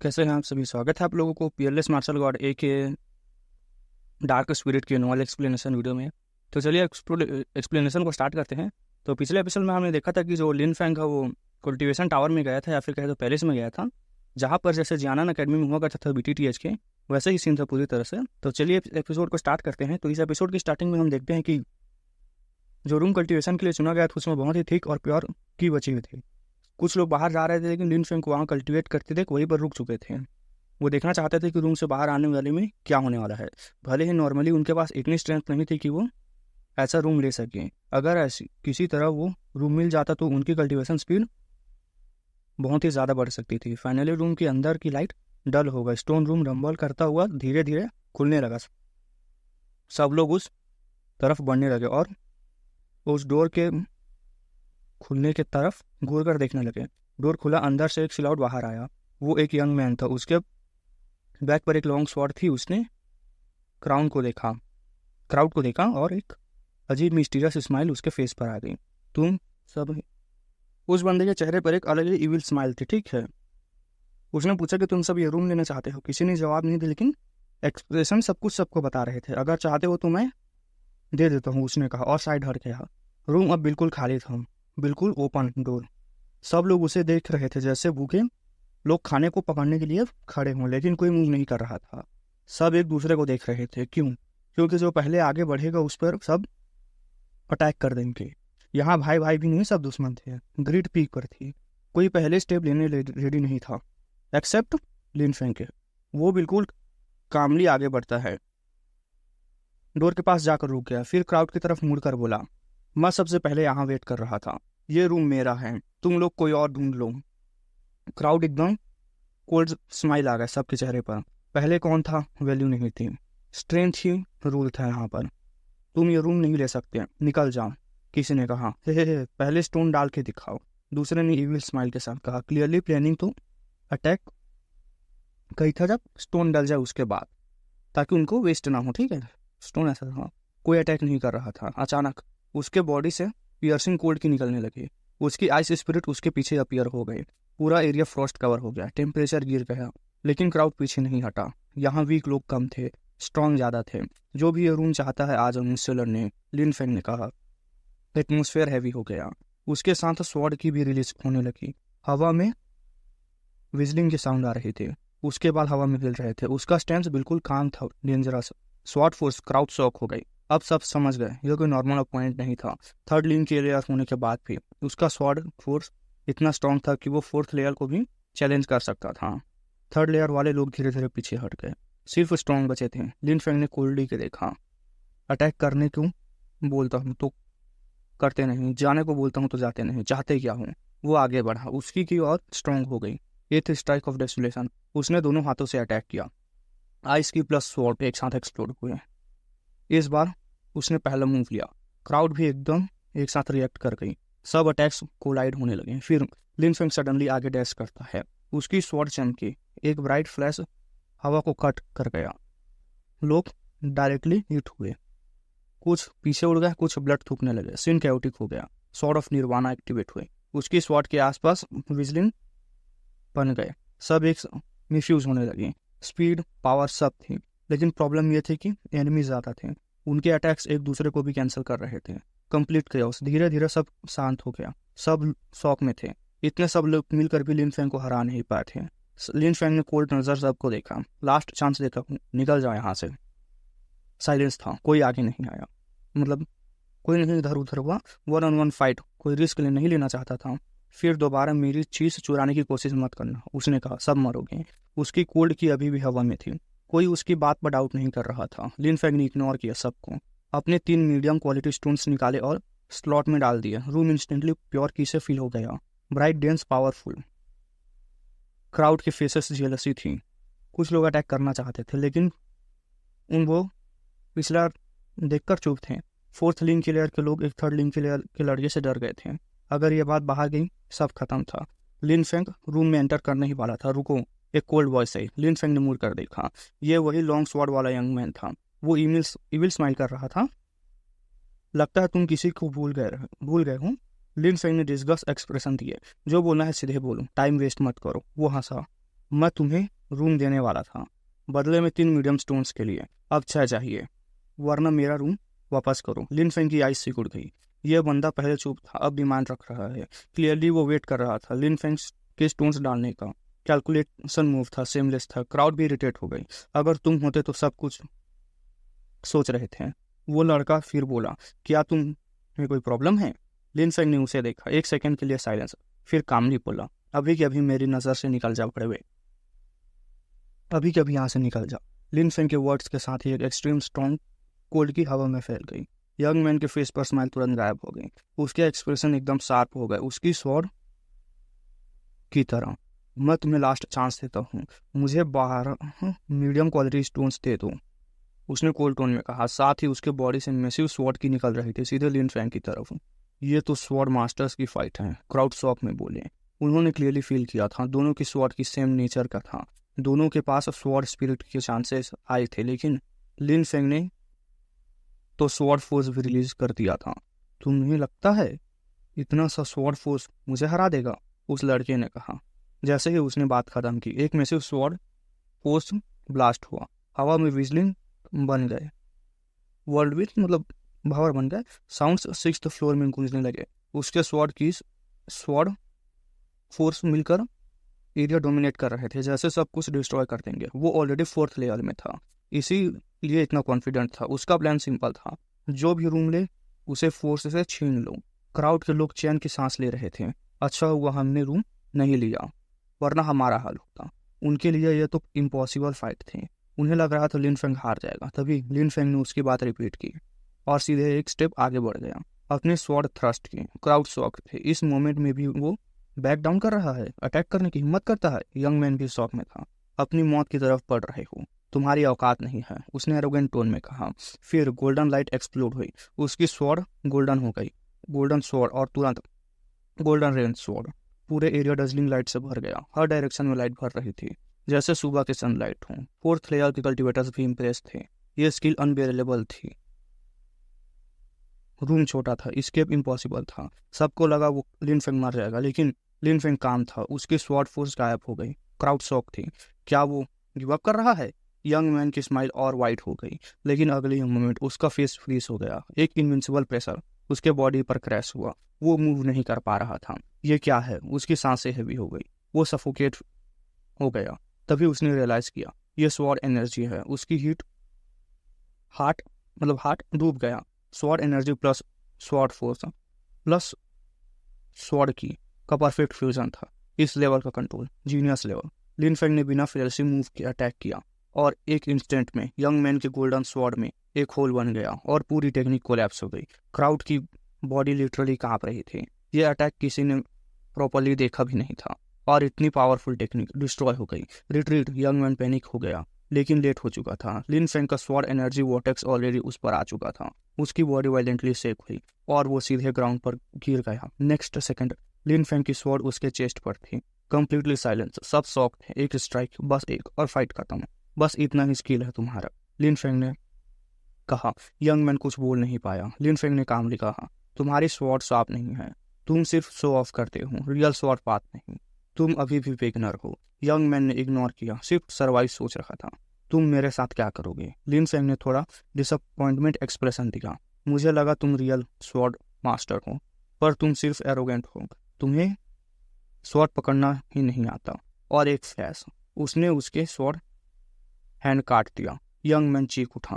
कैसे हैं आप सभी। स्वागत है आप लोगों को पीएलएस मार्शल गॉड ए के डार्क स्पिरिट के नॉवल एक्सप्लेनेशन वीडियो में। तो चलिए एक्सप्लेनेशन को स्टार्ट करते हैं। तो पिछले एपिसोड में हमने देखा था कि जो लिन फैंग है वो कल्टीवेशन टावर में गया था, या फिर कहे तो पैलेस में गया था, जहाँ पर जैसे जियानन अकेडमी में हुआ करता था बीटीटीएच के, वैसे ही सीन था पूरी तरह से। तो चलिए एपिसोड को स्टार्ट करते हैं। तो इस एपिसोड की स्टार्टिंग में हम देखते हैं कि जो रूम कल्टीवेशन के लिए चुना गया था उसमें बहुत ही थिक और प्योर की बची हुई थी। कुछ लोग बाहर जा रहे थे, लेकिन लिन फैंग को वहाँ कल्टीवेट करते थे, वहीं पर रुक चुके थे। वो देखना चाहते थे कि रूम से बाहर आने वाले में क्या होने वाला है। भले ही नॉर्मली उनके पास इतनी स्ट्रेंथ नहीं थी कि वो ऐसा रूम ले सकें। अगर ऐसी किसी तरह वो रूम मिल जाता तो उनकी कल्टीवेशन स्पीड बहुत ही ज़्यादा बढ़ सकती थी। फाइनली रूम के अंदर की लाइट डल हो गई। स्टोन रूम रंबल करता हुआ धीरे धीरे खुलने लगा। सब लोग उस तरफ बढ़ने लगे और उस डोर के खुलने की तरफ घूर कर देखने लगे। डोर खुला, अंदर से एक सिलौट बाहर आया। वो एक यंग मैन था। उसके बैक पर एक लॉन्ग स्वॉर्ड थी। उसने क्राउड को देखा और एक अजीब मिस्टीरियस स्माइल उसके फेस पर आ गई। तुम सब उस बंदे के चेहरे पर एक अलग ही इविल स्माइल थी, ठीक है। उसने पूछा कि तुम सब ये रूम लेना चाहते हो। किसी ने जवाब नहीं दिया, लेकिन एक्सप्रेशन सब कुछ सबको बता रहे थे। अगर चाहते हो तो मैं दे देता हूँ, उसने कहा और साइड हट गया। रूम अब बिल्कुल खाली था, बिल्कुल ओपन डोर। सब लोग उसे देख रहे थे जैसे भूखे लोग खाने को पकड़ने के लिए खड़े हों, लेकिन कोई मूव नहीं कर रहा था। सब एक दूसरे को देख रहे थे। क्यों? क्योंकि जो पहले आगे बढ़ेगा उस पर सब अटैक कर देंगे। यहाँ भाई भाई भी नहीं, सब दुश्मन थे। ग्रिड पीक पर थी। कोई पहले स्टेप लेने रेडी नहीं था एक्सेप्ट लिन फैंग के। वो बिल्कुल कामली आगे बढ़ता है। डोर के पास जाकर रुक गया, फिर क्राउड की तरफ मुड़कर बोला, मैं सबसे पहले यहाँ वेट कर रहा था। ये रूम मेरा है, तुम लोग कोई और ढूंढ लो। क्राउड एकदम कोल्ड स्माइल आ गया सबके चेहरे पर। पहले कौन था, वैल्यू नहीं थी, स्ट्रेंथ ही रूल था यहाँ पर। तुम ये रूम नहीं ले सकते, निकल जाओ, किसी ने कहा। हे पहले स्टोन डाल के दिखाओ, दूसरे ने इविल स्माइल के साथ कहा। क्लियरली प्लानिंग तो अटैक कही था जब स्टोन डल जाए उसके बाद, ताकि उनको वेस्ट ना हो, ठीक है। स्टोन ऐसा था, कोई अटैक नहीं कर रहा था। अचानक उसके बॉडी से पियर्सिंग कोल्ड की निकलने लगी। उसकी आइस स्पिरिट उसके पीछे अपीयर हो गई। पूरा एरिया फ्रॉस्ट कवर हो गया, टेम्परेचर गिर गया, लेकिन क्राउड पीछे नहीं हटा। यहाँ वीक लोग कम थे, स्ट्रांग ज़्यादा थे। जो भी ये रूम चाहता है आज मिस्टर ने, लिन फैंग ने कहा। एटमोसफेयर हैवी हो गया। उसके साथ स्वॉर्ड की भी रिलीज होने लगी। हवा में विजलिंग के साउंड आ रहे थे, उसके बाद हवा में हिल रहे थे। उसका स्टैंड बिल्कुल काम था, dangerous. Sword force crowd shock हो गई। अब सब समझ गए यह कोई नॉर्मल अपोनेंट नहीं था। थर्ड लिंक के लेयर होने के बाद भी उसका स्वॉर्ड फोर्स इतना स्ट्रांग था कि वो फोर्थ लेयर को भी चैलेंज कर सकता था। थर्ड लेयर वाले लोग धीरे धीरे पीछे हट गए, सिर्फ स्ट्रांग बचे थे। लिन फैंग ने कोल्डी के देखा। अटैक करने क्यों बोलता हूँ तो करते नहीं, जाने को बोलता हूँ तो जाते नहीं, चाहते क्या हूँ। वो आगे बढ़ा, उसकी की और स्ट्रांग हो गई। एथ स्ट्राइक ऑफ डेसोलेशन। उसने दोनों हाथों से अटैक किया। आइस की प्लस स्वॉर्ड एक साथ एक्सप्लोड हुए। इस बार उसने पहला मूव लिया। क्राउड भी एकदम एक साथ रिएक्ट कर गई। सब अटैक्स कोलाइड होने लगे। फिर लिन फैंग सडनली आगे डैश करता है। उसकी स्वॉर्ड चमकी, एक ब्राइट फ्लैश हवा को कट कर गया। लोग डायरेक्टली हिट हुए, कुछ पीछे उड़ गए, कुछ ब्लड थूकने लगे। सीन कैओटिक हो गया। स्वॉर्ड ऑफ निर्वाणा एक्टिवेट हुई। उसकी स्वॉर्ड के आसपास विजलिंग बन गए। सब एक मिसयूज होने लगे। स्पीड, पावर सब थी, लेकिन प्रॉब्लम यह थी कि एनिमी ज़्यादा थे। उनके अटैक्स एक दूसरे को भी कैंसिल कर रहे थे। Complete chaos। धीरे धीरे सब शांत हो गया। सब शॉक में थे। इतने सब लोग मिलकर भी लिन फैंग को हरा नहीं पाए थे। लिन फैंग ने कोल्ड नजर सबको देखा। लास्ट चांस देता हूँ, निकल जाओ यहाँ से। साइलेंस था, कोई आगे नहीं आया। मतलब कोई नहीं इधर उधर हुआ। 1-on-1 फाइट कोई रिस्क नहीं लेना चाहता था। फिर दोबारा मेरी चीज चुराने की कोशिश मत करना, उसने कहा। सब मरोगे। उसकी कोल्ड की अभी भी हवा में थी। कोई उसकी बात पर डाउट नहीं कर रहा था। लिन फैंग ने इग्नोर किया सबको। अपने 3 मीडियम क्वालिटी स्टोन्स निकाले और स्लॉट में डाल दिए। रूम इंस्टेंटली प्योर की से फिल हो गया, ब्राइट, डेंस, पावरफुल। क्राउड के फेसेस जेलसी थी। कुछ लोग अटैक करना चाहते थे, लेकिन वो पिछला देखकर चुप थे। फोर्थ लिंक के लेयर के लोग एक थर्ड लिंक के लेयर के लड़के से डर गए थे। अगर ये बात बाहर गई सब खत्म था। लिन फैंग रूम में एंटर करने ही वाला था। रुको, एक कोल्ड वॉइस आई। लिन फैंग ने मुड़ कर देखा। ये वही लॉन्ग स्वॉर्ड वाला यंग मैन था। वो इविल स्माइल कर रहा था। लगता है तुम किसी को भूल गए हो। लिन फैंग ने डिस्गस्ट एक्सप्रेशन दिए। जो बोलना है सीधे बोलो, टाइम वेस्ट मत करो। वो हंसा। मैं तुम्हें रूम देने वाला था, बदले में 3 मीडियम स्टोन्स के लिए। अब 6 चाहिए, वरना मेरा रूम वापस करो। लिन फेंग की आइस सिकुड़ गई। यह बंदा पहले चुप था, अब डिमांड रख रहा है। क्लियरली वो वेट कर रहा था लिन फेंग के स्टोन्स डालने का। कैलकुलेशन मूव था, सेमलेस था। क्राउड भी इरिटेट हो गई। अगर तुम होते तो सब कुछ सोच रहे थे। वो लड़का फिर बोला, क्या तुम्हें कोई प्रॉब्लम है? लिन फेंग ने उसे देखा। 1 सेकंड के लिए साइलेंस, फिर कामली बोला, अभी के अभी मेरी नज़र से निकल जा बड़े, अभी के अभी यहाँ से निकल जा। लिन फेंग के वर्ड्स के साथ ही एक एक्सट्रीम स्ट्रॉन्ग कोल्ड की हवा में फैल गई। यंग मैन के फेस पर स्माइल तुरंत गायब हो गई। उसके एक्सप्रेशन एकदम शार्प हो गए, उसकी स्वॉर्ड की तरह। मैं तुम्हें लास्ट चांस देता हूँ, मुझे 12 मीडियम क्वालिटी स्टोन्स दे दो, उसने कोल्ड टोन में कहा। साथ ही उसके बॉडी से मैसिव स्वॉर्ड की निकल रही थी, सीधे लिन फेंग की तरफ। ये तो स्वॉर्ड मास्टर्स की फाइट है, क्राउड शॉक में बोले। उन्होंने क्लियरली फील किया था दोनों की स्वॉर्ड की सेम नेचर का था। दोनों के पास स्वॉर्ड स्पिरिट के चांसेस आए थे, लेकिन लिन फेंग ने तो स्वॉर्ड फोर्स भी रिलीज कर दिया था। तुम्हें लगता है इतना सा स्वॉर्ड फोर्स मुझे हरा देगा? उस लड़के ने कहा। जैसे ही उसने बात खत्म की, एक मैसिव स्वॉर्ड फोर्स ब्लास्ट हुआ। हवा में विजलिंग बन गए, वर्ल्ड विथ मतलब भावर बन गए। साउंड्स 6th फ्लोर में गूंजने लगे। उसके स्वॉर्ड फोर्स मिलकर एरिया डोमिनेट कर रहे थे, जैसे सब कुछ डिस्ट्रॉय कर देंगे। वो ऑलरेडी 4th लेयर में था, इसीलिए इतना कॉन्फिडेंट था। उसका प्लान सिंपल था, जो भी रूम ले उसे फोर्स से छीन लो। क्राउड के लोग चैन की सांस ले रहे थे। अच्छा हुआ हमने रूम नहीं लिया, वरना हमारा हाल होता। उनके लिए यह तो इम्पॉसिबल फाइट थी। उन्हें लग रहा था लिन फेंग हार जाएगा। तभी लिन फेंग ने उसकी बात रिपीट की और सीधे एक स्टेप आगे बढ़ गया, अपने स्वॉर्ड थ्रस्ट की। क्राउड शॉक थे। इस मोमेंट में भी वो बैक डाउन कर रहा है, अटैक करने की हिम्मत करता है। यंग मैन भी शॉक में था। अपनी मौत की तरफ बढ़ रहे हो, तुम्हारी औकात नहीं है, उसने एरोगेंट टोन में कहा। फिर गोल्डन लाइट एक्सप्लोड हुई। उसकी स्वॉर्ड गोल्डन हो गई, गोल्डन स्वॉर्ड, और तुरंत गोल्डन रेन स्वॉर्ड। पूरे एरिया डजलिंग लाइट से भर गया। हर डायरेक्शन में लाइट भर रही थी, जैसे सुबह के सनलाइट हो। 4th लेयर के कल्टिवेटर्स भी इम्प्रेस थे। ये स्किल अनबेरेबल थी। रूम छोटा था, एस्केप इम्पॉसिबल था। सबको लगा वो लिन फेंग मार जाएगा, लेकिन लिन फेंग काम था। उसकी स्वॉर्ड फोर्स गायब हो गई। क्राउड शॉक थी। क्या वो गिव अप कर रहा है? यंग मैन की स्माइल और वाइट हो गई, लेकिन अगले ही मोमेंट उसका फेस फ्रीज हो गया। एक इनविंसिबल प्रेशर उसके बॉडी पर क्रैश हुआ। वो मूव नहीं कर पा रहा था। ये क्या है? उसकी सांसें हैवी हो गई, वो सफोकेट हो गया। तभी उसने रियलाइज किया, ये स्वॉर्ड एनर्जी है। उसकी हार्ट डूब गया। Sword energy plus sword force plus sword की का परफेक्ट फ्यूजन था। इस लेवल का कंट्रोल, जीनियस लेवल। लिन फेंग ने बिना फेल से मूव किया, अटैक किया, और एक इंस्टेंट में यंग मैन के गोल्डन स्वॉर्ड में एक होल बन गया और पूरी टेक्निक कोलैप्स हो गई। क्राउड की बॉडी लिटरली कांप रही थी। यह अटैक किसी ने प्रॉपरली देखा भी नहीं था, और इतनी पावरफुल टेक्निक डिस्ट्रॉय हो गई। रिट्रीट, यंग मैन पैनिक हो गया, लेकिन लेट हो चुका था। लिन फेंग का स्वॉर्ड एनर्जी वॉटेक्स ऑलरेडी उस पर आ चुका था। उसकी बॉडी वायलेंटली शेक हुई और वो सीधे ग्राउंड पर गिर गया। नेक्स्ट सेकंड लिन फेंग की स्वॉर्ड उसके चेस्ट पर थी। कंप्लीटली साइलेंस, सब शॉक थे। एक स्ट्राइक, बस एक, और फाइट खत्म। बस इतना ही स्किल है तुम्हारा, लिन फेंग ने कहा। यंग मैन कुछ बोल नहीं पाया। लिन फेंग ने कामली कहा, तुम्हारी स्वॉर्ड शार्प नहीं है, तुम सिर्फ शो ऑफ करते हो, रियल स्वॉर्ड पाथ नहीं। तुम अभी भी बिगिनर हो। यंग मैन ने इग्नोर किया, सिर्फ सर्वाइव सोच रखा था। तुम मेरे साथ क्या करोगे? लिन फेंग ने थोड़ा डिसअपॉइंटमेंट एक्सप्रेशन दिया। मुझे लगा तुम रियल स्वॉर्ड मास्टर हो, पर तुम सिर्फ एरोगेंट हो। तुम्हें स्वॉर्ड पकड़ना ही नहीं आता। और एक फ्लैश, उसने उसके स्वॉर्ड हैंड काट दिया। यंग मैन चीख उठा,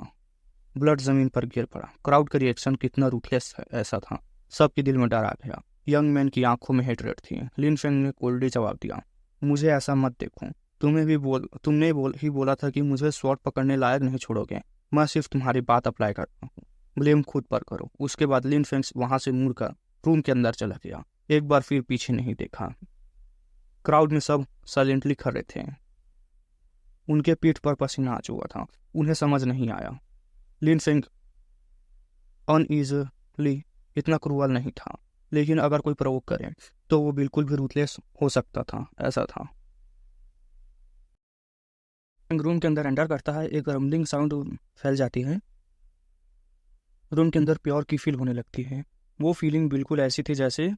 ब्लड जमीन पर गिर पड़ा। क्राउड का रिएक्शन कितना रूथलेस ऐसा था, सबके दिल में डर आ गया। यंग मैन की आंखों में हेटरेट थी। लिन फेंग ने कोल्डली जवाब दिया, मुझे ऐसा मत देखो। तुमने बोला था कि मुझे स्वॉर्ड पकड़ने लायक नहीं छोड़ोगे। मैं सिर्फ तुम्हारी बात अप्लाई करता हूँ, ब्लेम खुद पर करो। उसके बाद लिन फेंग वहां से मुड़कर रूम के अंदर चला गया। एक बार फिर पीछे नहीं देखा। क्राउड में सब साइलेंटली खड़े थे। उनके पीठ पर पसीना आ चुका था। उन्हें समझ नहीं आया। लिन फेंग अनईजली इतना क्रूअल नहीं था, लेकिन अगर कोई प्रवोक करे तो वो बिल्कुल भी रूथलेस हो सकता था, ऐसा था। रूम के अंदर एंटर करता है, एक रम्बलिंग साउंड फैल जाती है। रूम के अंदर प्योर की फील होने लगती है। वो फीलिंग बिल्कुल ऐसी थी जैसे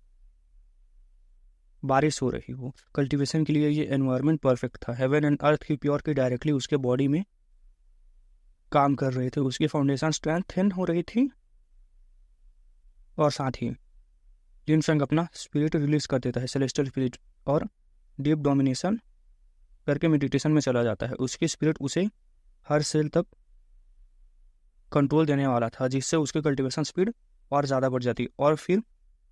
बारिश हो रही हो। कल्टीवेशन के लिए ये एनवायरनमेंट परफेक्ट था। हेवन एंड अर्थ की प्योरिटी डायरेक्टली उसके बॉडी में काम कर रहे थे, उसकी फाउंडेशन स्ट्रेंथन हो रही थी और साथ ही लिन फेंग अपना स्पिरिट रिलीज कर देता है, सेलेस्टियल स्पिरिट, और डीप डोमिनेशन करके मेडिटेशन में चला जाता है। उसकी स्पिरिट उसे हर सेल तक कंट्रोल देने वाला था, जिससे उसकी कल्टीवेशन स्पीड और ज़्यादा बढ़ जाती और फिर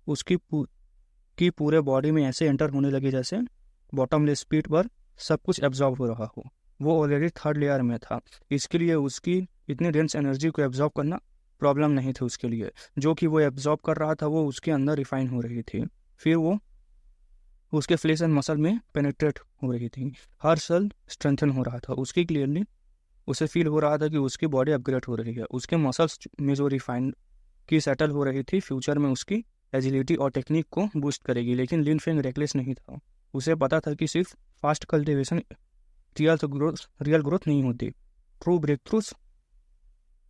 उसकी पूरे बॉडी में ऐसे एंटर होने लगी जैसे बॉटमलेस स्पीड पर सब कुछ एब्जॉर्ब हो रहा हो। वो ऑलरेडी थर्ड लेयर में था, इसके लिए उसकी इतनी डेंस एनर्जी को एब्जॉर्ब करना प्रॉब्लम नहीं थी उसके लिए। जो कि वो एब्जॉर्ब कर रहा था वो उसके अंदर रिफाइन हो रही थी, फिर वो उसके फ्लेश एंड मसल में पेनिट्रेट हो रही थी, हर सेल स्ट्रेंथन हो रहा था। उसकी क्लियरली उसे फील हो रहा था कि उसकी बॉडी अपग्रेड हो रही है, उसके मसल्स में जो रिफाइंड की सेटल हो रही थी फ्यूचर में उसकी एजिलिटी और टेक्निक को बूस्ट करेगी। लेकिन लिन फेंग रेकलेस नहीं था, उसे पता था कि सिर्फ फास्ट कल्टिवेशन रियल ग्रोथ नहीं होती। ट्रू ब्रेक थ्रूज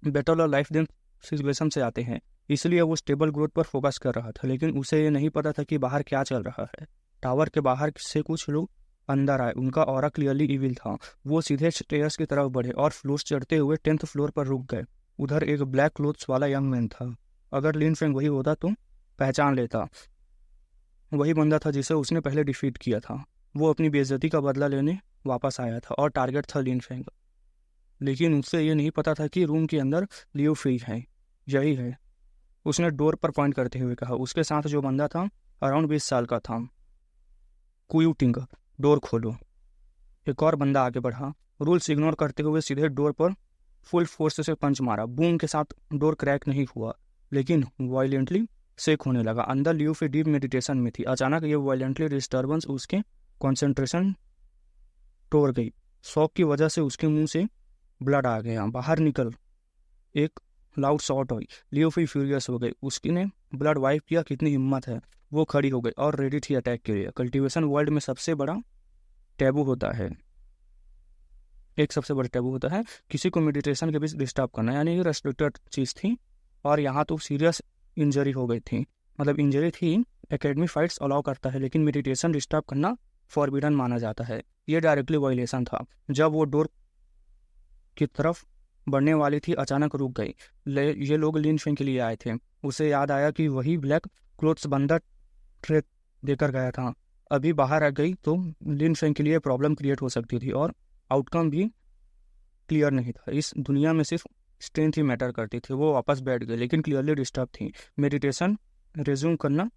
बेटर और लाइफ देन सिचुएशन से आते हैं, इसलिए वो स्टेबल ग्रोथ पर फोकस कर रहा था। लेकिन उसे ये नहीं पता था कि बाहर क्या चल रहा है। टावर के बाहर से कुछ लोग अंदर आए, उनका ऑरा क्लियरली इविल था। वो सीधे स्टेयर्स की तरफ बढ़े और फ्लोर चढ़ते हुए 10th फ्लोर पर रुक गए। उधर एक ब्लैक क्लोथ्स वाला यंग मैन था। अगर लिन फेंग वही होता तो पहचान लेता, वही बंदा था जिसे उसने पहले डिफीट किया था। वो अपनी बेइज्जती का बदला लेने वापस आया था और टारगेट था लिन फेंग। लेकिन उससे ये नहीं पता था कि रूम के अंदर लियो फी है, यही है। उसने डोर पर पॉइंट करते हुए कहा। उसके साथ जो बंदा था अराउंड 20 साल का था। कुयू टिंग, डोर खोलो। एक और बंदा आगे बढ़ा, रूल्स इग्नोर करते हुए सीधे डोर पर फुल फोर्स से पंच मारा। बूम के साथ डोर क्रैक नहीं हुआ, लेकिन वायलेंटली शेक होने लगा। अंदर लियो फी डीप मेडिटेशन में थी। अचानक ये वायलेंटली डिस्टर्बेंस उसके कॉन्सेंट्रेशन तोड़ गई। शॉक की वजह से उसके मुंह से ब्लड आ गया। बाहर निकल, एक लाउड शॉट हुई। लियो फी फ्यूरियस हो गई। उसने ब्लड वाइप किया। कितनी हिम्मत है। वो खड़ी हो गई और रेडी थी अटैक के लिए। कल्टीवेशन वर्ल्ड में सबसे बड़ा टैबू होता है, एक सबसे बड़ा टैबू होता है किसी को मेडिटेशन के बीच डिस्टर्ब करना, यानी ये रेस्ट्रिक्टेड चीज़ थी। और यहाँ तो सीरियस इंजरी हो गई थी, मतलब इंजरी थी। एकेडमी फाइट्स अलाउ करता है, लेकिन मेडिटेशन डिस्टर्ब करना फॉरबिडन माना जाता है। ये डायरेक्टली वायलेशन था। जब वो डोर की तरफ बढ़ने वाली थी अचानक रुक गई। ये लोग लिन फेंग के लिए आए थे। उसे याद आया कि वही ब्लैक क्लोथ्स बंदा ट्रेक देकर गया था। अभी बाहर आ गई तो लिन फेंग के लिए प्रॉब्लम क्रिएट हो सकती थी और आउटकम भी क्लियर नहीं था। इस दुनिया में सिर्फ स्ट्रेंथ ही मैटर करती थी। वो वापस बैठ गए, लेकिन क्लियरली डिस्टर्ब थी। मेडिटेशन रिज्यूम करना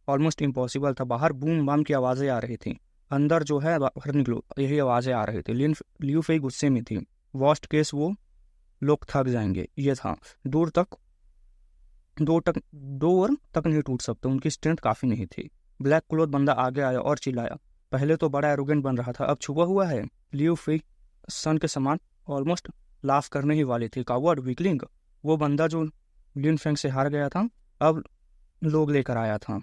ऑलमोस्ट इम्पॉसिबल था। बाहर बूम बाम की आवाज़ें आ रही थी। अंदर जो है बाहर निकलो, यही आवाज़ें आ रही थी। लियो फेई गुस्से में थी। वर्स्ट केस वो लोग थक जाएंगे, ये था। डोर तक नहीं टूट सकते, उनकी स्ट्रेंथ काफ़ी नहीं थी। ब्लैक क्लोथ बंदा आगे आया और चिल्लाया। पहले तो बड़ा एरोगेंट बन रहा था, अब छुपा हुआ है। लियो फेई सन के समान ऑलमोस्ट लाफ करने ही वाली थी। Coward, weakling. वो बंदा जो लिन फेंग से हार गया था अब लोग लेकर आया था।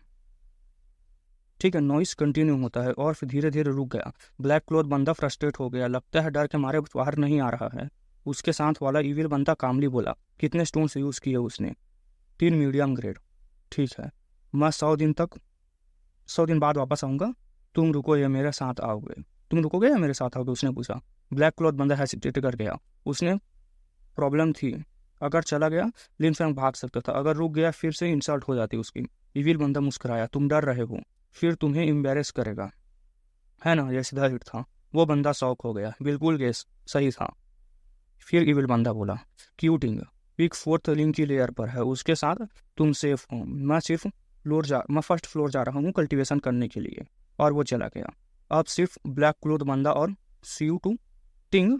ठीक है, नॉइस कंटिन्यू होता है और फिर धीरे धीरे रुक गया। ब्लैक क्लोथ बंदा फ्रस्ट्रेट हो गया, लगता है डर के मारे बाहर नहीं आ रहा है। उसके साथ वाला इविल बंदा कामली बोला, कितने स्टोन्स यूज़ किए उसने? 3 मीडियम ग्रेड। ठीक है, मैं 100 दिन बाद वापस आऊँगा। तुम रुको या मेरे साथ आओगे? तुम रुकोगे या मेरे साथ आओगे? उसने पूछा। ब्लैक क्लॉथ बंदा हेसिटेट कर गया। उसने प्रॉब्लम थी, अगर चला गया लिन फेंग भाग सकता था, अगर रुक गया फिर से इंसल्ट हो जाती उसकी। इविल बंदा मुस्कुराया, तुम डर रहे हो, फिर तुम्हें एम्बेरस करेगा, है ना? यह सीधा हिट था। वो बंदा शॉक हो गया। बिल्कुल गेस सही था। फिर इविल बंदा बोला, क्यूटिंग पिक 4th लिंक की लेयर पर है, उसके साथ तुम सेफ हो। मैं फर्स्ट फ्लोर जा रहा हूँ कल्टीवेशन करने के लिए। और वो चला गया। अब सिर्फ ब्लैक क्लोथ बंदा और CU2 टिंग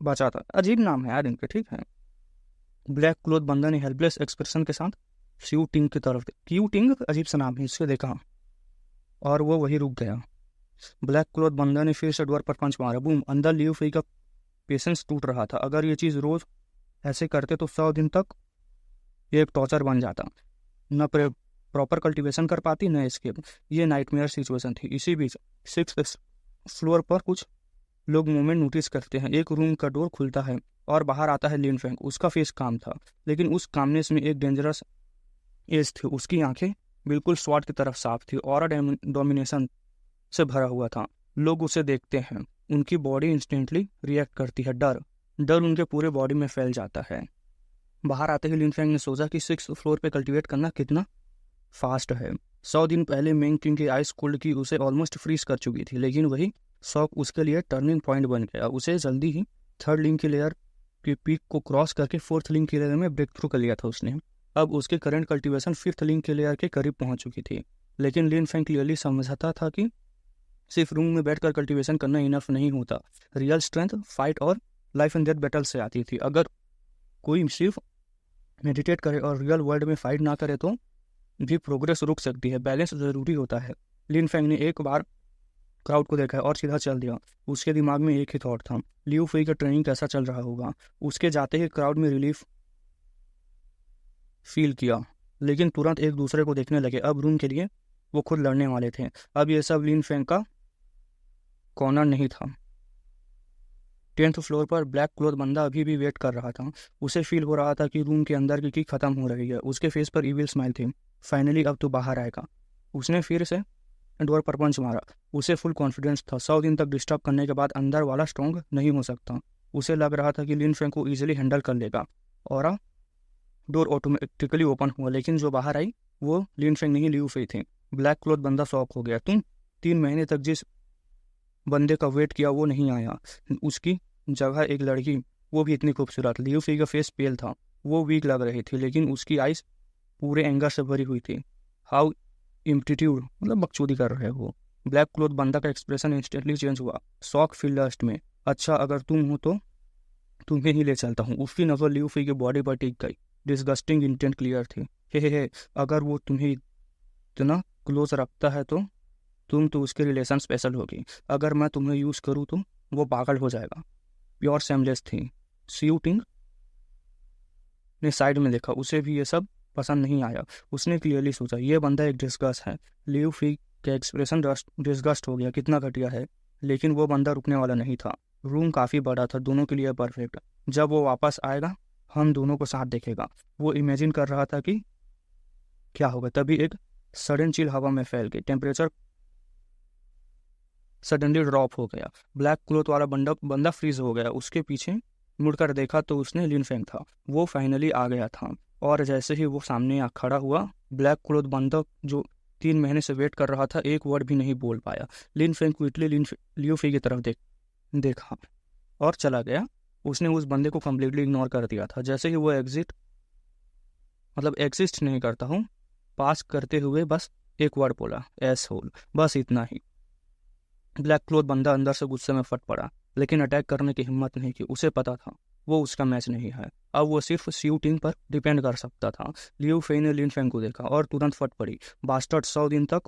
बचा था। अजीब नाम है यार इनके, ठीक है। ब्लैक क्लोथ बंदा ने हेल्पलेस एक्सप्रेशन के साथ CU टिंग की तरफ, क्यू टिंग अजीब सा नाम है, इससे देखा और वो वही रुक गया। ब्लैक क्लोथ बंदा ने फिर से डोर पर पंच मारा। बूम। अंदर लियो फेई का पेशेंस टूट रहा था। अगर ये चीज़ रोज ऐसे करते तो 100 दिन तक ये एक टॉर्चर बन जाता। न प्रॉपर कल्टीवेशन कर पाती, न एस्केप। ये नाइटमेयर सिचुएशन थी। इसी बीच 6th फ्लोर पर कुछ लोग मूवमेंट नोटिस करते हैं। एक रूम का डोर खुलता है और बाहर आता है लिन फेंग। उसका फेस काम था, लेकिन उस कामनेस में एक डेंजरस एज थी। उसकी आंखें बिल्कुल स्वॉट की तरफ साफ थी, ऑरा डोमिनेशन से भरा हुआ था। लोग उसे देखते हैं, उनकी बॉडी इंस्टेंटली रिएक्ट करती है, डर डर उनके पूरे बॉडी में फैल जाता है। बाहर आते ही लिन फेंग ने सोचा कि 6th फ्लोर पे कल्टीवेट करना कितना फास्ट है। 100 दिन पहले मेंग किंग की आइस कोल्ड की उसे ऑलमोस्ट फ्रीज कर चुकी थी, लेकिन वही शॉक उसके लिए टर्निंग पॉइंट बन गया। उसे जल्दी ही 3rd लिंक की लेयर की पीक को क्रॉस करके 4th लिंक की लेयर में ब्रेक थ्रू कर लिया था उसने। अब उसके करंट कल्टीवेशन 5th लिंक की लेयर के करीब पहुंच चुकी थी, लेकिन लिन फेंग क्लियरली समझता था कि सिर्फ रूम में बैठकर कल्टीवेशन करना इनफ नहीं होता। रियल स्ट्रेंथ फाइट और लाइफ एंड डेथ बैटल से आती थी। अगर कोई सिर्फ मेडिटेट करे और रियल वर्ल्ड में फाइट ना करे तो भी प्रोग्रेस रुक सकती है। बैलेंस जरूरी होता है। लिन फेंग ने एक बार क्राउड को देखा और सीधा चल दिया। उसके दिमाग में एक ही थॉट था, लियू फी का ट्रेनिंग कैसा चल रहा होगा। उसके जाते ही क्राउड में रिलीफ फील किया, लेकिन तुरंत एक दूसरे को देखने लगे। अब रूम के लिए वो खुद लड़ने वाले थे। अब ये सब लिन फेंग का कॉर्नर नहीं था। 10th फ्लोर पर ब्लैक क्लोथ बंदा अभी भी वेट कर रहा था। उसे फील हो रहा था कि रूम के अंदर की खत्म हो रही है। उसके फेस पर इविल स्माइल थी। फाइनली अब तो बाहर आएगा। उसने फिर से डोर पर पंच मारा। उसे फुल कॉन्फिडेंस था। 100 दिन तक डिस्टर्ब करने के बाद अंदर वाला स्ट्रॉन्ग नहीं हो सकता। उसे लग रहा था कि लिन फेंग को ईजिली हैंडल कर लेगा। और डोर ऑटोमेटिकली ओपन हुआ, लेकिन जो बाहर आई वो लिन फेंग नहीं, लियू फी थी। ब्लैक क्लोथ बंदा शॉक हो गया। तुम 3 महीने तक जिस बंदे का वेट किया वो नहीं आया। उसकी जगह एक लड़की, वो भी इतनी खूबसूरत। लियू फी का फेस पेल था, वो वीक लग रही थी, लेकिन उसकी आइज पूरे एंगर से भरी हुई थी। हाउ इम्प्टीट्यूड, मतलब बकचोदी कर रहे हो। ब्लैक क्लोथ बंदा का एक्सप्रेशन इंस्टेंटली चेंज हुआ। शॉक फील लस्ट में। अच्छा, अगर तुम हो तो तुम्हें ही ले चलता हूँ। उसकी नजर लियू फी की बॉडी पर टिक गई। डिस्गस्टिंग इंटेंट क्लियर थी। हे, अगर वो तुम्हें इतना क्लोज रखता है तो तुम तो उसके रिलेशन स्पेशल होगी। अगर मैं तुम्हें यूज करूँ तो वो पागल हो जाएगा। प्योर सेमलेस थी। शूटिंग ने साइड में देखा। उसे भी ये सब पसंद नहीं आया। उसने क्लियरली सोचा ये बंदा एक डिस्गस्ट है। लियू फी का एक्सप्रेशन डिस्गस्ट हो गया। कितना घटिया है। लेकिन वो बंदा रुकने वाला नहीं था। रूम काफ़ी बड़ा था, दोनों के लिए परफेक्ट। जब वो वापस आएगा हम दोनों को साथ देखेगा। वो इमेजिन कर रहा था कि क्या होगा। तभी एक सडन चिल हवा में फैल गई। टेम्परेचर सडनली ड्रॉप हो गया। ब्लैक क्लोथ वाला बंदा फ्रीज हो गया। उसके पीछे मुड़कर देखा तो उसने लिन फेंग था। वो फाइनली आ गया था, और जैसे ही वो सामने आ खड़ा हुआ, ब्लैक क्लोथ बंदा जो 3 महीने से वेट कर रहा था एक वर्ड भी नहीं बोल पाया। लिन फेंग क्विकली लियू फी की तरफ देखा और चला गया। उसने उस बंदे को कम्प्लीटली इग्नोर कर दिया था। जैसे ही वो एग्जिस्ट नहीं करता हूँ, पास करते हुए बस एक वर्ड बोला, एस होल। बस इतना ही। ब्लैक क्लोथ बंदा अंदर से गुस्से में फट पड़ा, लेकिन अटैक करने की हिम्मत नहीं की। उसे पता था वो उसका मैच नहीं है। अब वो सिर्फ शूटिंग पर डिपेंड कर सकता था। लियू फी ने लिन फेंग को देखा और तुरंत फट पड़ी। बास्टर्ड, 100 दिन तक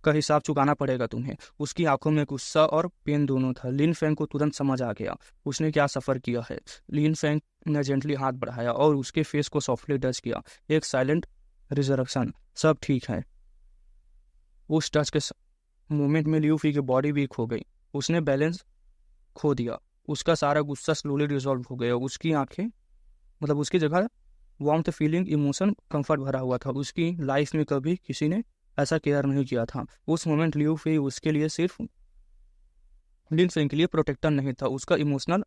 का हिसाब चुकाना पड़ेगा तुम्हें। उसकी आंखों में गुस्सा और पेन दोनों था। लिन फेंग को तुरंत समझ आ गया उसने क्या सफ़र किया है। लिन फेंग ने जेंटली हाथ बढ़ाया और उसके फेस को सॉफ्टली टच किया। एक साइलेंट रिजर्वेशन, सब ठीक है। उस टच के मोमेंट में लियू फी की बॉडी वीक हो गई। उसने बैलेंस खो दिया। उसका सारा गुस्सा स्लोली डिजॉल्व हो गया। उसकी आंखें, मतलब उसकी जगह वार्मथ, फीलिंग, इमोशन, कंफर्ट भरा हुआ था। उसकी लाइफ में कभी किसी ने ऐसा केयर नहीं किया था। उस मोमेंट लियू फी उसके लिए सिर्फ लिन फेंग के लिए प्रोटेक्टर नहीं था, उसका इमोशनल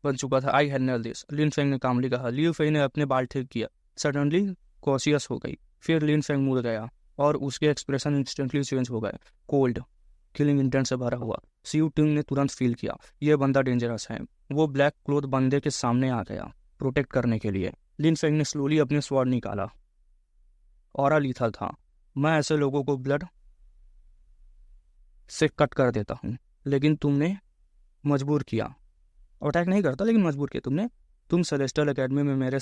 बन चुका था। I handle this, Lin Feng ने कामली कहा। लियू फी ने अपने बाल ठीक किया। सडनली कॉशियस हो गई। फिर लिन फेंग मुड़ गया और उसके एक्सप्रेशन इंस्टेंटली चेंज हो गए। कोल्ड, किलिंग इंटेंट से भरा हुआ। सियू टिंग ने तुरंत फील किया ये बंदा डेंजरस है। वो ब्लैक क्लोथ बंदे के सामने आ गया प्रोटेक्ट करने के लिए। लिन फेंग ने स्लोली अपने स्वॉर्ड निकाला। ऑरा लीथल था। मैं ऐसे लोगों को ब्लड से कट कर देता हूँ, लेकिन तुमने मजबूर किया। अटैक नहीं करता, लेकिन मजबूर किया तुमने। तुम सेलेस्टियल एकेडमी में मेरे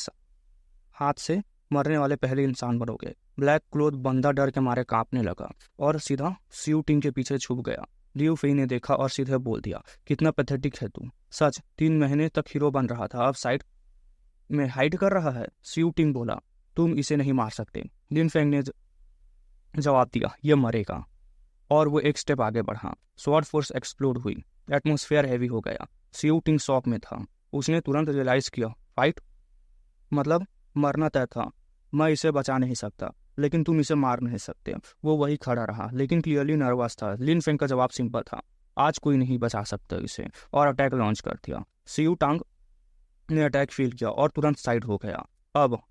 हाथ से मरने वाले पहले इंसान बनोगे। ब्लैक क्लोथ बंदा डर के मारे कांपने लगा और सीधा शूटिंग के पीछे छुप गया। लियू फी ने देखा और सीधे बोल दिया, कितना पैथेटिक है तू। सच, 3 महीने तक हीरो बन रहा था, अब साइड में हाइड कर रहा है। शूटिंग बोला, तुम इसे नहीं मार सकते। लिन फेंग ने जवाब दिया, ये मरेगा। और वो एक स्टेप आगे बढ़ा। स्वॉर्ड फोर्स एक्सप्लोड हुई। एटमॉस्फेयर हैवी हो गया। शूटिंग शॉक में था। उसने तुरंत रियलाइज किया फाइट मतलब मरना तय था। मैं इसे बचा नहीं सकता, लेकिन तुम इसे मार नहीं सकते। वो वही खड़ा रहा, लेकिन क्लियरली नर्वस था। लिन फेंग का जवाब सिंपल था, आज कोई नहीं बचा सकता इसे, और अटैक लॉन्च कर दिया। सीयू टांग ने अटैक फील किया और तुरंत साइड हो गया। अब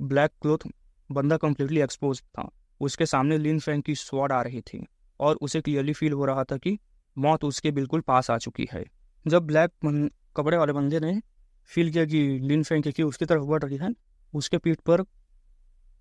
ब्लैक क्लोथ बंदा कंप्लीटली एक्सपोज था। उसके सामने लिन फेंग की स्वॉर्ड आ रही थी और उसे क्लियरली फील हो रहा था कि मौत उसके बिल्कुल पास आ चुकी है। जब ब्लैक कपड़े वाले बंदे ने फील किया कि लिन फेंग की उसकी तरफ बढ़ रही है, उसके पीठ पर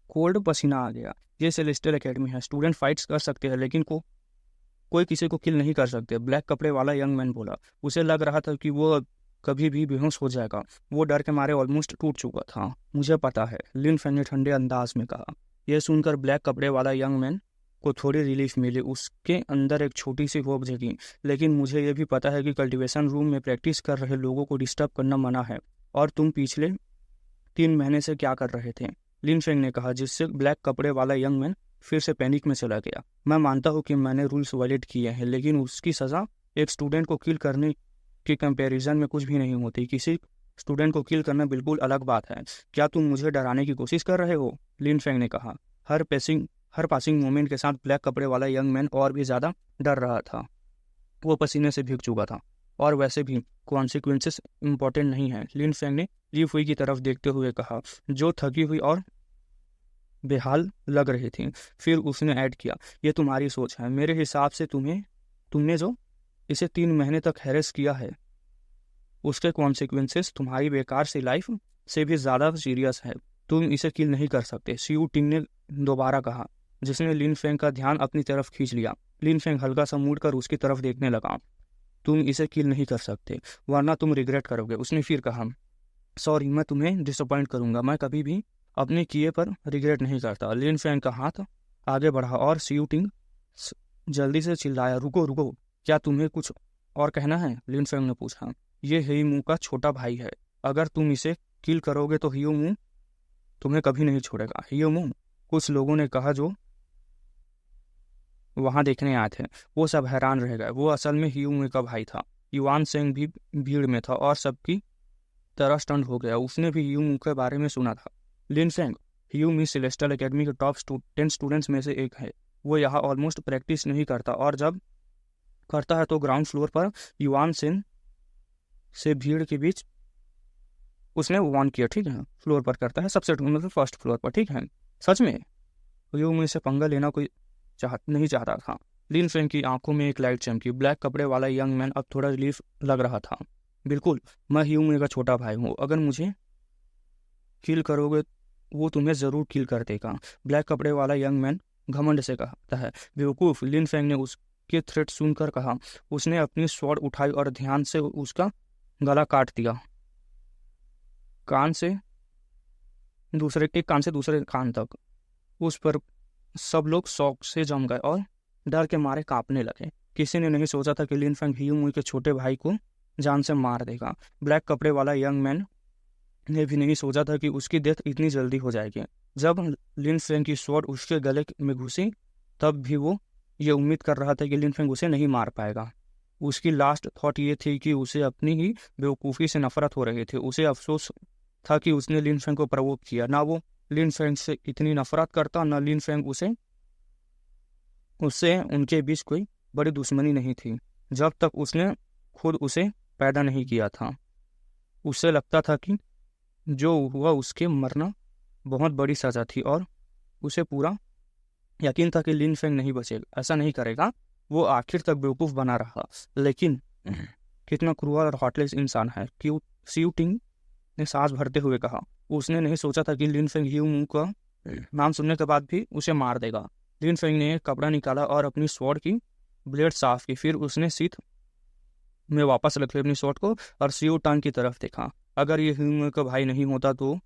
कोल्ड पसीना आ गया। ये सेलेस्टियल एकेडमी है, स्टूडेंट फाइट्स कर सकते हैं लेकिन कोई किसी को किल नहीं कर सकते, ब्लैक कपड़े वाला यंग मैन बोला। उसे लग रहा था कि वो कभी भी बेहोश हो जाएगा। वो डर के मारे ऑलमोस्ट टूट चुका था। मुझे पता है, लिन फेंग ने ठंडे अंदाज में कहा। यह सुनकर ब्लैक कपड़े वाला यंग मैन को थोड़ी रिलीफ मिली। उसके अंदर एक छोटी सी होप जगी। लेकिन मुझे यह भी पता है कि कल्टीवेशन रूम में प्रैक्टिस कर रहे लोगों को डिस्टर्ब करना मना है, और तुम पिछले 3 महीने से क्या कर रहे थे, लिन फेंग ने कहा, जिससे ब्लैक कपड़े वाला यंग मैन फिर से पैनिक में चला गया। मैं मानता हूँ कि मैंने रूल्स वायलेट किए हैं, लेकिन उसकी सज़ा एक स्टूडेंट को किल करने के कंपैरिजन में कुछ भी नहीं होती। किसी स्टूडेंट को किल करना बिल्कुल अलग बात है। क्या तुम मुझे डराने की कोशिश कर रहे हो, लिन फेंग ने कहा। हर पासिंग मोमेंट के साथ ब्लैक कपड़े वाला यंग मैन और भी ज़्यादा डर रहा था। वो पसीने से भीग चुका था, और वैसे भी कॉन्सिक्वेंसेस इंपॉर्टेंट नहीं है, लिन फेंग ने ली हुई की तरफ देखते हुए कहा, जो थकी हुई और बेहाल लग रही थी। फिर उसने ऐड किया, ये तुम्हारी सोच है। मेरे हिसाब से तुमने जो इसे 3 महीने तक हैरेस किया है, उसके कॉन्सिक्वेंसेस तुम्हारी बेकार सी लाइफ से भी ज़्यादा सीरियस है। तुम इसे किल नहीं कर सकते, सीयू टिंग ने दोबारा कहा, जिसने लिन फेंग का ध्यान अपनी तरफ खींच लिया। लिन फेंग हल्का सा मुड़कर उसकी तरफ देखने लगा। तुम इसे किल नहीं कर सकते, वरना तुम रिग्रेट करोगे, उसने फिर कहा। सॉरी, मैं तुम्हें डिसअपॉइंट करूंगा। मैं कभी भी अपने किए पर रिग्रेट नहीं करता। लिन फेंग का हाथ आगे बढ़ा और सीयू टिंग जल्दी से चिल्लाया, रुको रुको, क्या तुम्हें कुछ और कहना है, लिन फेंग ने पूछा। ये हेईमू का छोटा भाई है, अगर तुम इसे किल करोगे तो हेईमू तुम्हें कभी नहीं छोड़ेगा। हेईमू, कुछ लोगों ने कहा जो वहां देखने आए थे। वो सब हैरान रह गए। वो असल में हेईमू का भाई था। युवान सेंग भी भीड़ में था और सबकी तरह स्टंट हो गया। उसने भी हेईमू के बारे में सुना था। लिन फेंग, हेईमू सेलेस्टियल एकेडमी के टॉप 10 स्टूडेंट्स में से एक है। वो यहाँ ऑलमोस्ट प्रैक्टिस नहीं करता, और जब करता है तो ग्राउंड फ्लोर पर युवान सेंग से भीड़ के बीच। उसने वार्न किया, ठीक है, फ्लोर पर करता है, सबसे मतलब फर्स्ट फ्लोर पर, ठीक है। सच में हेईमू से पंगा लेना कोई नहीं चाहता था। लिन फेंग की आंखों में एक लाइट चमकी। ब्लैक कपड़े वाला यंग मैन अब थोड़ा रिलीफ लग रहा था। बिल्कुल, मैं हेईमू का छोटा भाई हूँ, अगर मुझे किल करोगे वो तुम्हें जरूर किल कर देगा, ब्लैक कपड़े वाला यंग मैन घमंड से कहता है। बेवकूफ, लिन फेंग ने उसके थ्रेट सुनकर कहा। उसने अपनी स्वॉर्ड उठाई और ध्यान से उसका गला काट दिया। एक कान से दूसरे कान तक। उस पर सब लोग शौक से जम गए और डर के मारे कांपने लगे। किसी ने नहीं सोचा था कि लिन फेंग हेईमू के छोटे भाई को जान से मार देगा। ब्लैक कपड़े वाला यंग मैन ने भी नहीं सोचा था कि उसकी डेथ इतनी जल्दी हो जाएगी। जब लिन फेंग की स्वॉर्ड उसके गले में घुसी, तब भी वो ये उम्मीद कर रहा था कि लिन फेंग उसे नहीं मार पाएगा। उसकी लास्ट थॉट ये थी कि उसे अपनी ही बेवकूफ़ी से नफरत हो रही थी। उसे अफसोस था कि उसने लिन फेंग को प्रवोक किया। ना वो लिन फेंग से इतनी नफरत करता, ना लिन फेंग उससे उनके बीच कोई बड़ी दुश्मनी नहीं थी, जब तक उसने खुद उसे पैदा नहीं किया था। उसे लगता था कि जो हुआ उसके मरना बहुत बड़ी सजा थी, और उसे पूरा यकीन था कि लिन फेंग नहीं बचेगा, ऐसा नहीं करेगा। वो आखिर तक बेवकूफ़ बना रहा। लेकिन कितना क्रूअल और हार्टलेस इंसान है, सीयू टिंग ने सांस भरते हुए कहा। उसने नहीं सोचा था कि लिन फेंग हेईमू का नाम सुनने के बाद भी उसे मार देगा। लिन फेंग ने एक कपड़ा निकाला और अपनी स्वॉर्ड की ब्लेड साफ की। फिर उसने सीथ में वापस रख लिया अपनी स्वॉर्ड को और सीयू टांग की तरफ देखा। अगर ये हेईमू का भाई नहीं होता तो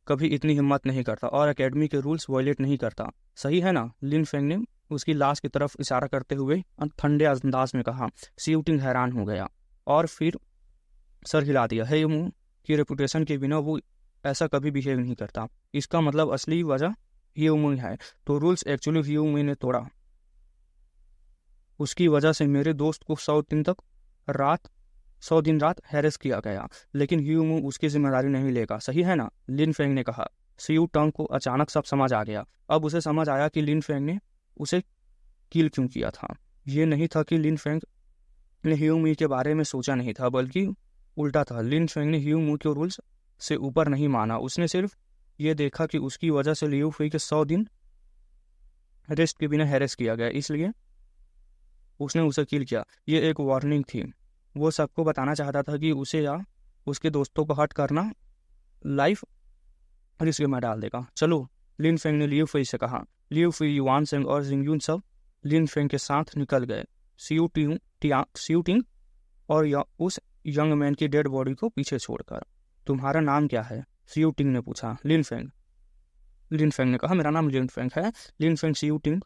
कभी इतनी हिम्मत नहीं करता और एकेडमी के रूल्स वायलेट नहीं करता, सही है ना, लिन फेंग ने उसकी लाश की तरफ इशारा करते हुए ठंडे अंदाज में कहा। सीयू टिंग हैरान हो गया और फिर सर हिला दिया। हेईमू की रेपुटेशन के बिना वो ऐसा कभी बिहेव नहीं करता। इसका मतलब असली वजह हेईमू है, तो रूल्स एक्चुअली हेईमू ने तोड़ा। उसकी वजह से मेरे दोस्त को 100 दिन रात हैरेस किया गया, लेकिन हेईमू उसकी जिम्मेदारी नहीं लेगा, सही है ना, लिन फेंग ने कहा। सीयू टंग को अचानक सब समझ आ गया। अब उसे समझ आया कि लिन फेंग ने उसे किल क्यों किया था। ये नहीं था कि लिन फेंग ने ह्यू मी के बारे में सोचा नहीं था, बल्कि उल्टा था। लिन फेंग ने ह्यू मी के रूल्स से ऊपर नहीं माना। उसने सिर्फ ये देखा कि उसकी वजह से लियू फुई के 100 दिन रेस्ट के बिना हैरेस किया गया, इसलिए उसने उसे किल किया। ये एक वार्निंग थी। वो सबको बताना चाहता था कि उसे या उसके दोस्तों को हर्ट करना लाइफ रिस्क में डाल देगा। चलो, लिन फेंग ने लियू फुई से कहा। लियू फुई, युआन सेंग और जिंगयुन सब लिन फेंग के साथ निकल गए, सियू टिंग और उस यंग मैन की डेड बॉडी को पीछे छोड़कर। तुम्हारा नाम क्या है? सियू टिंग ने पूछा। लिन फेंग ने कहा, मेरा नाम लिन फेंग है। लिन फेंग सियू टिंग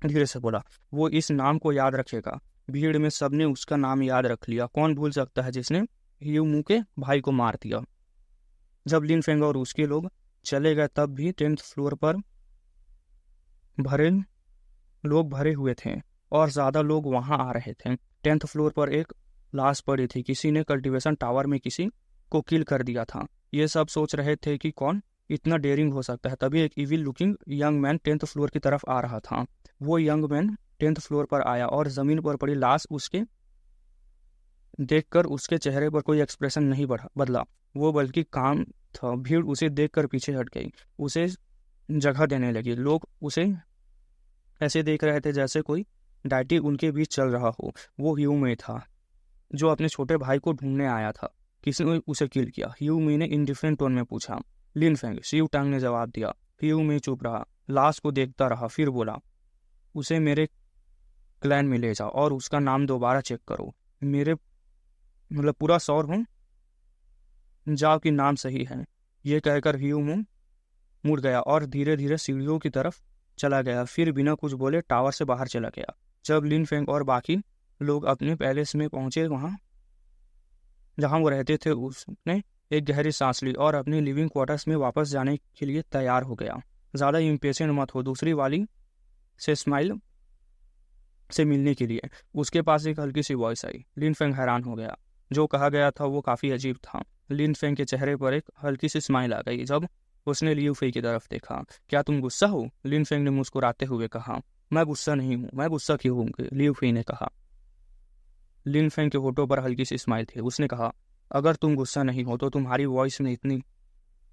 धीरे से बोला। वो इस नाम को याद रखेगा। भीड़ में सबने उसका नाम याद रख लिया। कौन भूल सकता है जिसने ह्यू मू के भाई को मार दिया। जब लिन फेंग और उसके लोग चले गए तब भी 10th फ्लोर पर लोग भरे हुए थे और ज्यादा लोग वहां आ रहे थे। 10th फ्लोर पर एक लाश पड़ी थी। किसी ने कल्टीवेशन टावर में किसी को किल कर दिया था। ये सब सोच रहे थे कि कौन इतना डेयरिंग हो सकता है। तभी एक evil looking young man 10th floor की तरफ आ रहा था। वो यंग मैन 10th फ्लोर पर आया और जमीन पर पड़ी लाश उसके देखकर उसके चेहरे पर कोई एक्सप्रेशन नहीं बदला, वो बल्कि काम था। भीड़ उसे देखकर पीछे हट गई, उसे जगह देने लगी। लोग उसे ऐसे देख रहे थे जैसे कोई डायटी उनके बीच चल रहा हो। वो ह्यू में था जो अपने छोटे भाई को ढूंढने आया था। किसने उसे किल किया? ह्यू मी ने इंडिफरेंट टोन में पूछा। लिन फेंग, सियू टांग ने जवाब दिया। ह्यू मी चुप रहा, लाश को देखता रहा, फिर बोला, उसे मेरे क्लैन में ले जाओ और उसका नाम दोबारा चेक करो। मेरे पूरा श्योर हूँ जाओ कि नाम सही है। ये कहकर ह्यू मी मुड़ गया और धीरे धीरे सीढ़ियों की तरफ चला गया। फिर बिना कुछ बोले टावर से बाहर चला गया। जब लिन फेंग और बाकी लोग अपने पैलेस में पहुंचे, जहां वो रहते थे, उसने एक गहरी सांस ली और अपने लिविंग क्वार्टर्स में वापस जाने के लिए तैयार हो गया। ज्यादा इम्पेशेंट मत हो, दूसरी वाली से स्माइल से मिलने के लिए। उसके पास एक हल्की सी वॉइस आई। लिन फेंग हैरान हो गया। जो कहा गया था वो काफी अजीब था। लिन फेंग के चेहरे पर एक हल्की सी स्माइल आ गई जब उसने लियू फई की तरफ देखा। क्या तुम गुस्सा हो? लिन फेंग ने मुस्कुराते हुए कहा। मैं गुस्सा नहीं हूँ। मैं गुस्सा क्यों हूँ? लियू फई ने कहा। लिन फेंग के होठों पर हल्की सी स्माइल थी। उसने कहा, अगर तुम गुस्सा नहीं हो तो तुम्हारी वॉइस में इतनी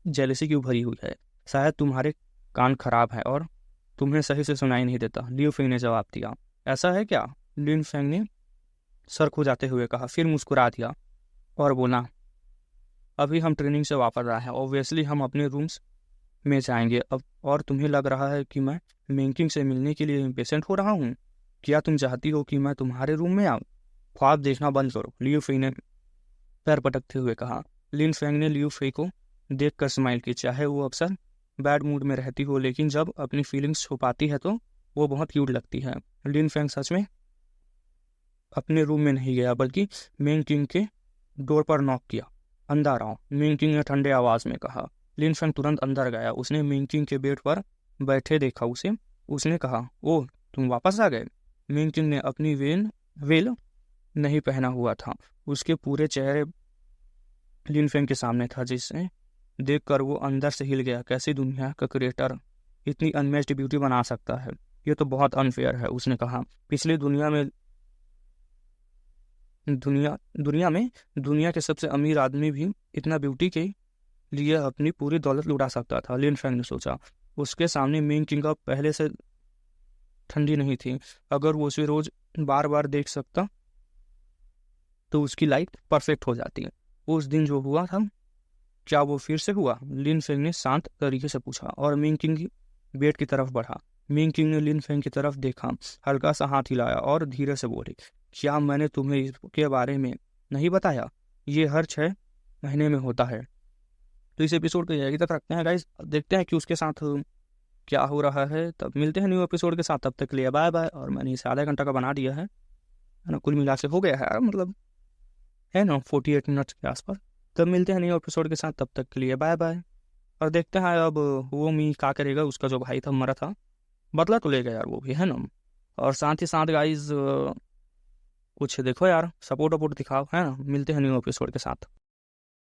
जेलसी क्यों भरी हुई है? शायद तुम्हारे कान खराब है और तुम्हें सही से सुनाई नहीं देता। लियू फई ने जवाब दिया। ऐसा है क्या? लिन फेंग ने सर खुजाते हुए कहा, फिर मुस्कुरा दिया और बोला, अभी हम ट्रेनिंग से वापस आए हैं। ऑब्वियसली हम अपने रूम्स में जाएंगे अब। और तुम्हें लग रहा है कि मैं मिंकिंग से मिलने के लिए इम्पेशेंट हो रहा हूँ? क्या तुम चाहती हो कि मैं तुम्हारे रूम में आऊँ? ख्वाब देखना बंद करो, लियू फई ने पैर पटकते हुए कहा। लिन फेंग ने लियू फई को देखकर स्माइल की। चाहे वो अक्सर बैड मूड में रहती हो, लेकिन जब अपनी फीलिंग्स छुपाती है तो वो बहुत क्यूट लगती है। लिन फेंग सच में अपने रूम में नहीं गया, बल्कि मेन किंग के डोर पर नॉक किया। अंदर आओ, मेन किंग ने ठंडे आवाज में कहा। लिन फेंग तुरंत अंदर गया। उसने मेन किंग के बेड पर बैठे देखा उसे। उसने कहा, ओह, तुम वापस आ गए। मेन किंग ने अपनी वेल नहीं पहना हुआ था। उसके पूरे चेहरे लिन फेंग के सामने था, जिसे देखकर वो अंदर से हिल गया। कैसी दुनिया का क्रिएटर इतनी अनमैच्ड ब्यूटी बना सकता है? ये तो बहुत अनफेयर है, उसने कहा। पिछली दुनिया के सबसे अमीर आदमी भी इतना ब्यूटी के लिए अपनी पूरी दौलत लुटा सकता था, लिन फेंग ने सोचा। उसके सामने मेन किंग का पहले से ठंडी नहीं थी। अगर वो उसे रोज बार बार देख सकता तो उसकी लाइफ परफेक्ट हो जाती है। उस दिन जो हुआ था, क्या वो फिर से हुआ? लिन फेंग ने शांत तरीके से पूछा और मिंग किंग की बेड की तरफ बढ़ा। मिंग किंग ने लिन फेंग की तरफ देखा, हल्का सा हाथ हिलाया और धीरे से बोली, क्या मैंने तुम्हें इसके बारे में नहीं बताया? ये हर 6 महीने में होता है। तो इस एपिसोड को यही तक रखते हैं गाइस, देखते हैं कि उसके साथ क्या हो रहा है। तब मिलते हैं न्यू एपिसोड के साथ। तब तक के लिए बाय बाय। और मैंने इसे आधा घंटा का बना दिया है ना, कुल मिला से हो गया है, है ना 48 मिनट्स के आसपास। तब मिलते हैं न्यू एपिसोड के साथ। तब तक के लिए बाय बाय। और देखते हैं अब वो मी क्या करेगा। उसका जो भाई था मरा था, बदला तो लेगा यार वो भी, है ना। और साथ ही साथ गाइज कुछ देखो यार, सपोर्ट वपोर्ट दिखाओ, है ना। मिलते हैं न्यू एपिसोड के साथ।